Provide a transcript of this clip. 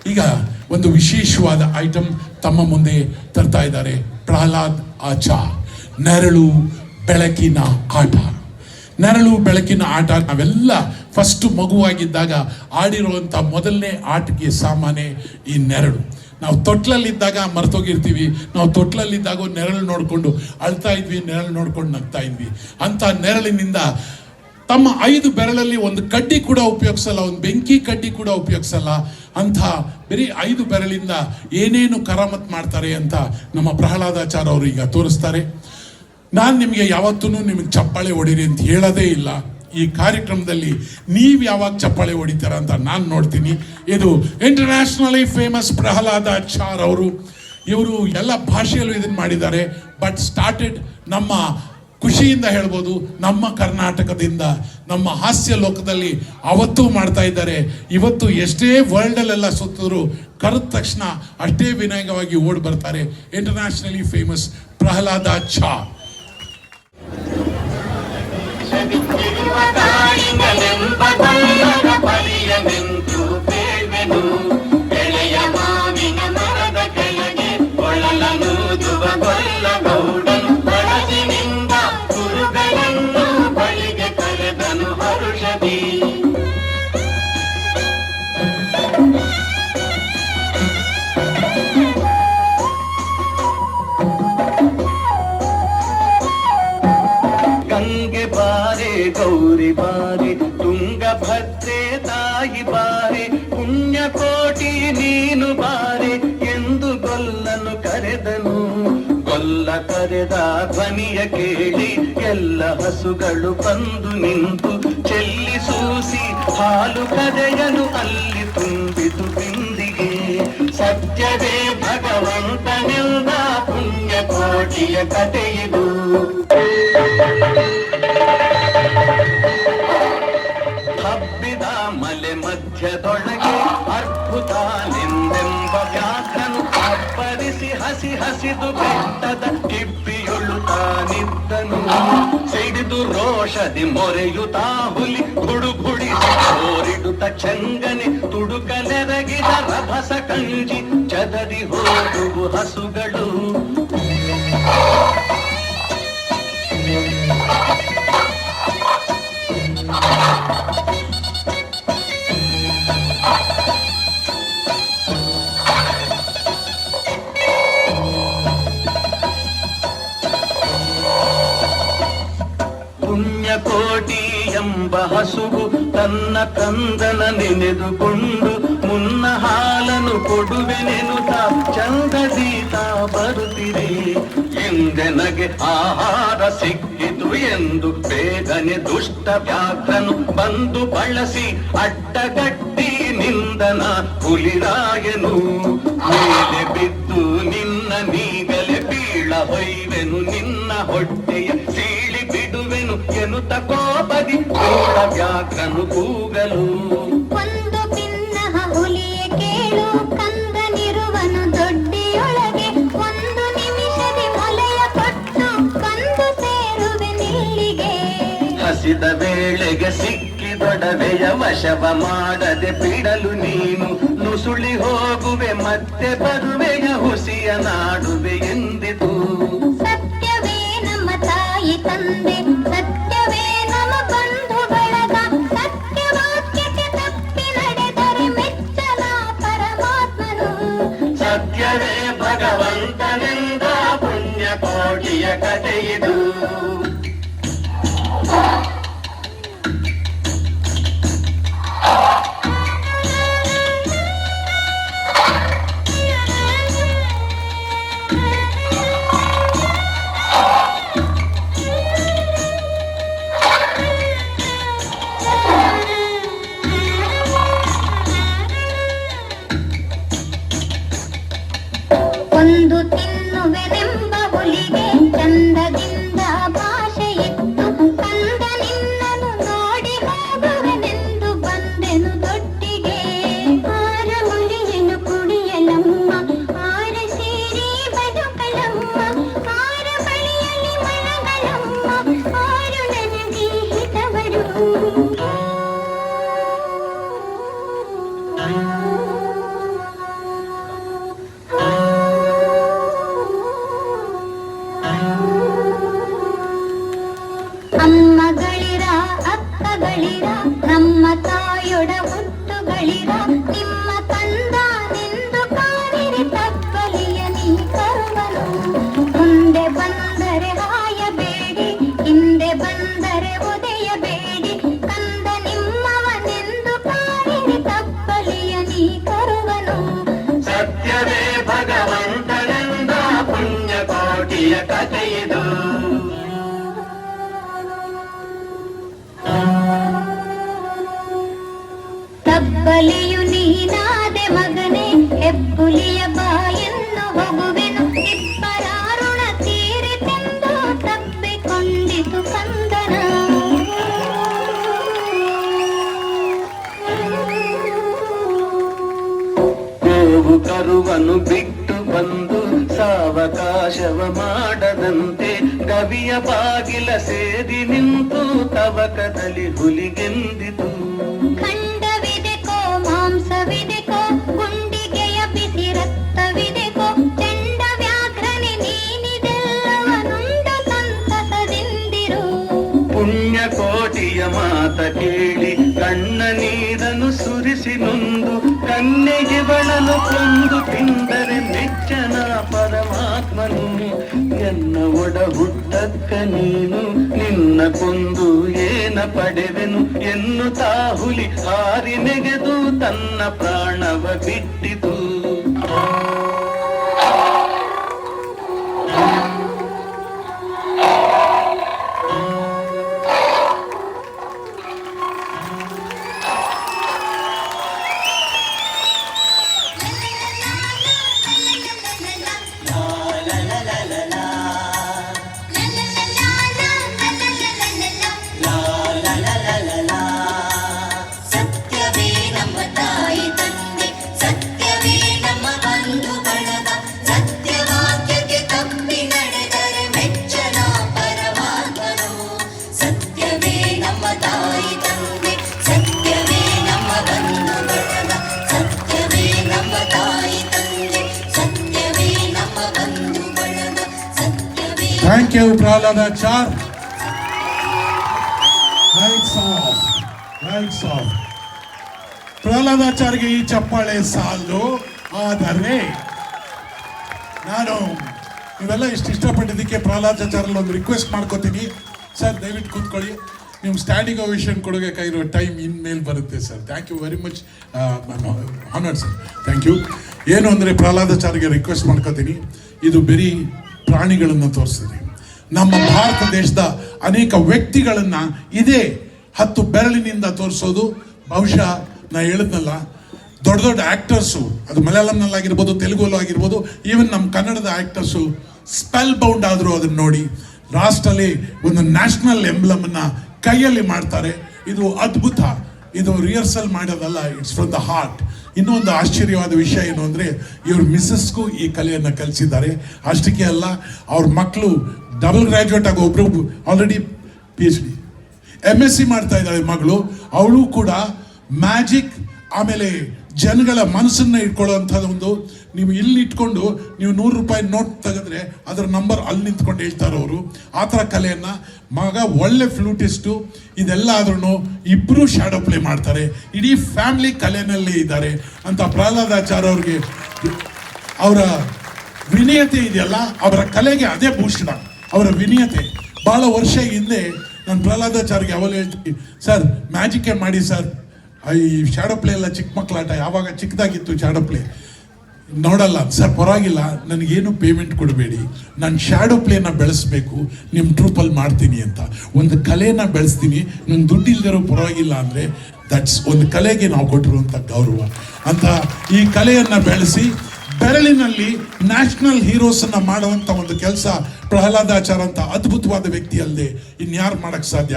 ಈಗ ಒಂದು ವಿಶೇಷವಾದ ಐಟಮ್ ತಮ್ಮ ಮುಂದೆ ತರ್ತಾ ಇದ್ದಾರೆ ಪ್ರಹ್ಲಾದ್ ಆಚಾರ್. ನೆರಳು ಬೆಳಕಿನ ಆಟ. ನೆರಳು ಬೆಳಕಿನ ಆಟ ನಾವೆಲ್ಲ ಫಸ್ಟ್ ಮಗುವಾಗಿದ್ದಾಗ ಆಡಿರುವಂಥ ಮೊದಲನೇ ಆಟಕ್ಕೆ ಸಾಮಾನ್ಯ ಈ ನೆರಳು. ನಾವು ತೊಟ್ಲಲ್ಲಿದ್ದಾಗ ಮರ್ತೋಗಿರ್ತೀವಿ. ನಾವು ತೊಟ್ಲಲ್ಲಿದ್ದಾಗ ನೆರಳು ನೋಡಿಕೊಂಡು ಅಳ್ತಾ ಇದ್ವಿ, ನೆರಳು ನೋಡ್ಕೊಂಡು ನಗ್ತಾ ಇದ್ವಿ. ಅಂಥ ನೆರಳಿನಿಂದ ತಮ್ಮ 5 ಬೆರಳಲ್ಲಿ ಒಂದು ಕಡ್ಡಿ ಕೂಡ ಉಪಯೋಗಿಸಲ್ಲ, ಒಂದು ಬೆಂಕಿ ಕಡ್ಡಿ ಕೂಡ ಉಪಯೋಗಿಸಲ್ಲ. ಅಂಥ ಬರೀ 5 ಬೆರಳಿಂದ ಏನೇನು ಕರಾಮತ್ ಮಾಡ್ತಾರೆ ಅಂತ ನಮ್ಮ ಪ್ರಹ್ಲಾದಾಚಾರ್ ಅವರು ಈಗ ತೋರಿಸ್ತಾರೆ. ನಾನು ನಿಮಗೆ ಯಾವತ್ತೂ ನಿಮಗೆ ಚಪ್ಪಾಳೆ ಹೊಡೀರಿ ಅಂತ ಹೇಳೋದೇ ಇಲ್ಲ. ಈ ಕಾರ್ಯಕ್ರಮದಲ್ಲಿ ನೀವು ಯಾವಾಗ ಚಪ್ಪಾಳೆ ಹೊಡಿತಾರ ಅಂತ ನಾನು ನೋಡ್ತೀನಿ. ಇದು ಇಂಟರ್ನ್ಯಾಷನಲಿ ಫೇಮಸ್ ಪ್ರಹ್ಲಾದಾಚಾರ್ ಅವರು. ಇವರು ಎಲ್ಲ ಭಾಷೆಯಲ್ಲೂ ಇದನ್ನು ಮಾಡಿದ್ದಾರೆ. ಬಟ್ ಸ್ಟಾರ್ಟೆಡ್ ನಮ್ಮ ಖುಷಿಯಿಂದ ಹೇಳ್ಬೋದು, ನಮ್ಮ ಕರ್ನಾಟಕದಿಂದ, ನಮ್ಮ ಹಾಸ್ಯ ಲೋಕದಲ್ಲಿ ಅವತ್ತೂ ಮಾಡ್ತಾ ಇದ್ದಾರೆ. ಇವತ್ತು ಎಷ್ಟೇ ವರ್ಲ್ಡಲ್ಲೆಲ್ಲ ಸುತ್ತಿದ್ರು ಕರೆದ ತಕ್ಷಣ ಅಷ್ಟೇ ವಿನಯವಾಗಿ ಓಡಿ ಬರ್ತಾರೆ. Internationally famous ಪ್ರಹ್ಲಾದಾಚಾರ್. ಗಂಗೆ ಬಾರೆ ಗೌರಿ ಬಾರೆ ತುಂಗಭದ್ರೆ ತಾಯಿ ಬಾರೆ ಪುಣ್ಯಕೋಟಿ ನೀನು ಬಾರೆ ಎಂದು ಗೊಲ್ಲನು ಕರೆದನು. ಗೊಲ್ಲ ಕರೆದ ಧ್ವನಿಯ ಕೇಳಿ ಎಲ್ಲ ಹಸುಗಳು ಬಂದು ನಿಂತು ಚೆಲ್ಲಿ ಸೂಸಿ ಹಾಲು ಕರೆಯಲು ಅಲ್ಲಿ ತುಂಬಿತು ಬಿಂದಿಗೆ. ಸತ್ಯವೇ ಭಗವಂತನೆಲ್ಲ ಪುಣ್ಯಕೋಟಿಯ ಕಥೆಯಿದು. ಹಬ್ಬಿದ ಮಲೆ ಮಧ್ಯದೊಳಗೆ ಅದ್ಭುತನೆಂದೆಂಬ ವ್ಯಾಘ್ರನು ಅಬ್ಬರಿಸಿ ಹಸಿ ಹಸಿದು ಬೆಟ್ಟದ ಕಿಪ್ಪಿಯೊಳು ತಾನಿದ್ದನು. ಸಿಡಿದು ರೋಷದಿ ಮೊರೆಯುತ್ತಾ ಹುಲಿ ಗುಡುಗುಡಿಸಿ ಓರಿಡುತ್ತ ಚಂಗನೆ ತುಡುಕಲೆರಗಿದ ರಭಸ ಕಂಜಿ ಚದರಿ ಹೋಗುವು ಹಸುಗಳು. ಪುಣ್ಯಕೋಟಿ ಎಂಬ ಹಸುವು ತನ್ನ ಕಂದನ ನೆನೆದುಕೊಂಡು ಮುನ್ನ ಹಾಲನ್ನು ಕೊಡುವೆನೆನುತ್ತ ಚಂದದೀತ ಬರುತ್ತಿರೆ. ಎಂದೆನಗೆ ಆಹಾರ ಸಿಕ್ಕಿತು ಎಂದು ಬೇಗನೆ ದುಷ್ಟ ವ್ಯಾಘ್ರನು ಬಂದು ಬಳಸಿ ಅಡ್ಡಗಟ್ಟಿ ನಿಂದನ ಹುಲಿರಾಯನು. ಮೇಲೆ ಬಿದ್ದು ನಿನ್ನ ನೀಗಲೆ ಬೀಳ ಹೊಯ್ವೆನು ನಿನ್ನ ಹೊಟ್ಟೆಯ ಸೀಳಿ ಬಿಡುವೆನು ಎನ್ನುತ್ತ ಕೋಪದಿ ಕೂಡ ವ್ಯಾಘ್ರನು ಕೂಗಲು. ಒಂದು ಭಿನ್ನಹ ಹುಲಿಯ ಕೇಳು ಕಂದನಿರುವನು ದೊಡ್ಡಿಯೊಳಗೆ. ಒಂದು ನಿಮಿಷದಿ ಮೊಲೆಯ ಕೊಟ್ಟು ಕಂದು ಸೇರುವೆ ನಿಲ್ಲಿಗೆ. ಹಸಿದ ವೇಳೆಗೆ ಸಿಕ್ಕಿದೊಡವೆಯ ವಶವ ಮಾಡದೆ ಬಿಡಲು ನೀನು ನುಸುಳಿ ಹೋಗುವೆ ಮತ್ತೆ ಬರುವೆಯ ಹುಸಿಯ ನಾಡುವೆ ಎಂದಿತು. ಸತ್ಯವೇ ನಮ್ಮ ತಾಯಿ ತಂದೆ, ಸತ್ಯವೇ ನಮ್ಮ ಬಂಧು ಬಳಗ. ಸತ್ಯವಾಕ್ಯಕ್ಕೆ ತಪ್ಪಿ ನಡೆದರೆ ಮೆಚ್ಚಲ ಪರಮಾತ್ಮನು. ಸತ್ಯವೇ ಭಗವಂತನೆಂದ ಪುಣ್ಯಕೋಟಿಯ ಕಥೆಯಿದು. ಒಂದು ತಿನ್ನುವೆನೆಂಬ ಹುಲಿಗೆ ಚಂದದಿಂದ ಭಾಷೆ ಸಾವು ಕರುವನು ಬಿಟ್ಟು ಬಂದು ಸಾವಕಾಶವ ಮಾಡದಂತೆ ಕವಿಯ ಬಾಗಿಲ ಸೇರಿ ನಿಂತು ತವಕದಲ್ಲಿ ಹುಲಿಗೆಂದಿತು. ಖಂಡವಿದೆಕೋ ಮಾಂಸವಿದೆಕೋ ಗುಂಡಿಗೆಯ ಬಿಸಿ ರಕ್ತವಿದೆಕೋ ಚಂಡ ವ್ಯಾಘ್ರನೆ ನೀನಿದೆಲ್ಲವನುಂಡು ಸಂತಸದಿಂದಿರು. ಪುಣ್ಯಕೋಟಿಯ ಮಾತ ಕೇಳಿ ಕಣ್ಣ ನೀರನ್ನು ಸುರಿಸಿ ನೊಂದು ಕನ್ನೆಗಿವಳನು ಕೊಂದು ತಿಂದರೆ ಮೆಚ್ಚನ ಪರಮಾತ್ಮನು. ಎನ್ನ ಒಡ ಹುಟ್ಟಕ್ಕ ನೀನು ನಿನ್ನ ಕೊಂದು ಏನ ಪಡೆವೆನು ಎನ್ನುತ್ತಾ ಹುಲಿ ಹಾರಿ ನೆಗೆದು ತನ್ನ ಪ್ರಾಣವ ಬಿಟ್ಟಿತು. ಸತ್ಯವೇ ನಮ್ಮ ತಾಯಿ ತಂದೆ, ಸತ್ಯವೇ ನಮ್ಮ ಬಂಧು ಬಳಗ, ಸತ್ಯವಾಕ್ಯಕ್ಕೆ ತಪ್ಪಿ ನಡೆದರೆ ಮೆಚ್ಚನ ಪರಮಾತ್ಮನು. ಸತ್ಯವೇ ನಮ್ಮ ತಾಯಿ ತಂದೆ, ಸತ್ಯವೇ ನಮ್ಮ ಬಂಧು ಬಳಗ, ಸತ್ಯವೇ ನಮ್ಮ ತಾಯಿ ತಂದೆ, ಸತ್ಯವೇ ನಮ್ಮ ಬಂಧು ಬಳಗ, ಸತ್ಯವೇ. Thank you Prahladachar. Rights of ಪ್ರಹ್ಲಾದಾಚಾರ್ಗೆ ಈ ಚಪ್ಪಾಳೆ ಸಾಲು. ಆದರೆ ನಾನು ನೀವೆಲ್ಲ ಇಷ್ಟು ಇಷ್ಟಪಟ್ಟಿದ್ದಕ್ಕೆ ಪ್ರಹ್ಲಾದಾಚಾರ್ಯಲ್ಲಿ ಒಂದು ರಿಕ್ವೆಸ್ಟ್ ಮಾಡ್ಕೋತೀನಿ. ಸರ್ ದಯವಿಟ್ಟು ಕೂತ್ಕೊಳ್ಳಿ. ನೀವು ಸ್ಟ್ಯಾಂಡಿಂಗ್ ಓವೇಷನ್ ಕೊಡಬೇಕಾಗಿರೋ ಟೈಮ್ ಇನ್ಮೇಲೆ ಬರುತ್ತೆ sir. Thank you very much honoured sir. Thank you. ಏನು ಅಂದರೆ ಪ್ರಹ್ಲಾದಾಚಾರ್ಗೆ ರಿಕ್ವೆಸ್ಟ್ ಮಾಡ್ಕೋತೀನಿ, ಇದು ಬರೀ ಪ್ರಾಣಿಗಳನ್ನು ತೋರಿಸ್ತದೆ. ನಮ್ಮ ಭಾರತ ದೇಶದ ಅನೇಕ ವ್ಯಕ್ತಿಗಳನ್ನ ಇದೇ 10 ಬೆರಳಿನಿಂದ ತೋರಿಸೋದು. ಬಹುಶಃ ನಾ ಹೇಳಿದ್ನಲ್ಲ, ದೊಡ್ಡ ದೊಡ್ಡ ಆ್ಯಕ್ಟರ್ಸು, ಅದು ಮಲಯಾಳಂನಲ್ಲಾಗಿರ್ಬೋದು, ತೆಲುಗಲ್ಲೂ ಆಗಿರ್ಬೋದು, ಈವನ್ ನಮ್ಮ ಕನ್ನಡದ ಆ್ಯಕ್ಟರ್ಸು ಸ್ಪೆಲ್ ಬೌಂಡ್ ಆದರೂ ಅದನ್ನು ನೋಡಿ ಲಾಸ್ಟಲ್ಲಿ ಒಂದು ನ್ಯಾಷನಲ್ ಎಂಬ್ಲಮನ್ನು ಕೈಯಲ್ಲಿ ಮಾಡ್ತಾರೆ. ಇದು ಅದ್ಭುತ. ಇದು ರಿಹರ್ಸಲ್ ಮಾಡೋದಲ್ಲ, ಇಟ್ಸ್ ಫ್ರಮ್ ದ ಹಾರ್ಟ್. ಇನ್ನೂ ಒಂದು ಆಶ್ಚರ್ಯವಾದ ವಿಷಯ ಏನು ಅಂದರೆ, ಇವ್ರ ಮಿಸ್ಸಸ್ಗೂ ಈ ಕಲೆಯನ್ನು ಕಲಿಸಿದ್ದಾರೆ. ಅಷ್ಟಕ್ಕೆ ಅಲ್ಲ, ಅವ್ರ ಮಕ್ಕಳು ಡಬಲ್ ಗ್ರ್ಯಾಜುಯೇಟ್ ಆಗಿ ಒಬ್ರು ಆಲ್ರೆಡಿ PhD MSc ಮಾಡ್ತಾ ಇದ್ದಾಳೆ ಮಗಳು. ಅವಳು ಕೂಡ ಮ್ಯಾಜಿಕ್, ಆಮೇಲೆ ಜನಗಳ ಮನಸ್ಸನ್ನು ಇಟ್ಕೊಳ್ಳೋವಂಥದ್ದು ಒಂದು, ನೀವು ಇಲ್ಲಿ ಇಟ್ಕೊಂಡು ನೀವು 100 ರೂಪಾಯಿ ನೋಟ್ ತೆಗೆದ್ರೆ ಅದರ ನಂಬರ್ ಅಲ್ಲಿ ನಿಂತ್ಕೊಂಡು ಹೇಳ್ತಾರೆ ಅವರು. ಆ ಥರ ಕಲೆಯನ್ನು, ಮಗ ಒಳ್ಳೆ ಫ್ಲೂಟಿಸ್ಟು. ಇದೆಲ್ಲ ಆದ್ರೂ ಇಬ್ಬರು ಶ್ಯಾಡೋ ಪ್ಲೇ ಮಾಡ್ತಾರೆ. ಇಡೀ ಫ್ಯಾಮಿಲಿ ಕಲೆನಲ್ಲೇ ಇದ್ದಾರೆ ಅಂತ ಪ್ರಹ್ಲಾದಾಚಾರ್ಯ ಅವ್ರಿಗೆ ಅವರ ವಿನಯತೆ ಇದೆಯಲ್ಲ, ಅವರ ಕಲೆಗೆ ಅದೇ ಭೂಷಣ, ಅವರ ವಿನಯತೆ. ಭಾಳ ವರ್ಷ ಹಿಂದೆ ನಾನು ಪ್ರಹ್ಲಾದಾಚಾರ್ಯಗೆ ಯಾವಾಗ ಹೇಳ್ತೀನಿ, ಸರ್ ಮ್ಯಾಜಿಕ್ಕೇ ಮಾಡಿ ಸರ್, ಈ ಶ್ಯಾಡೋ ಪ್ಲೇ ಎಲ್ಲ ಚಿಕ್ಕ ಮಕ್ಕಳಾಟ, ಯಾವಾಗ ಚಿಕ್ಕದಾಗಿತ್ತು ಶ್ಯಾಡೋ ಪ್ಲೇ ನೋಡಲ್ಲ ಸರ್, ಪರವಾಗಿಲ್ಲ, ನನಗೇನು ಪೇಮೆಂಟ್ ಕೊಡಬೇಡಿ, ನಾನು ಶ್ಯಾಡೋ ಪ್ಲೇನ ಬೆಳೆಸ್ಬೇಕು, ನಿಮ್ಮ ಟ್ರೂಪಲ್ಲಿ ಮಾಡ್ತೀನಿ ಅಂತ. ಒಂದು ಕಲೆನ ಬೆಳೆಸ್ತೀನಿ, ನಂಗೆ ದುಡ್ಡಿಲ್ದಿರೋ ಪರವಾಗಿಲ್ಲ ಅಂದರೆ ದಟ್ಸ್ ಒಂದು ಕಲೆಗೆ ನಾವು ಕೊಟ್ಟಿರುವಂಥ ಗೌರವ ಅಂತ. ಈ ಕಲೆಯನ್ನು ಬೆಳೆಸಿ ಬೆರಳಿನಲ್ಲಿ ನ್ಯಾಷನಲ್ ಹೀರೋಸನ್ನು ಮಾಡುವಂಥ ಒಂದು ಕೆಲಸ ಪ್ರಹ್ಲಾದಾಚಾರ್ಯ ಅಂತ ಅದ್ಭುತವಾದ ವ್ಯಕ್ತಿ ಅಲ್ಲದೆ ಇನ್ಯಾರು ಮಾಡೋಕ್ಕೆ ಸಾಧ್ಯ.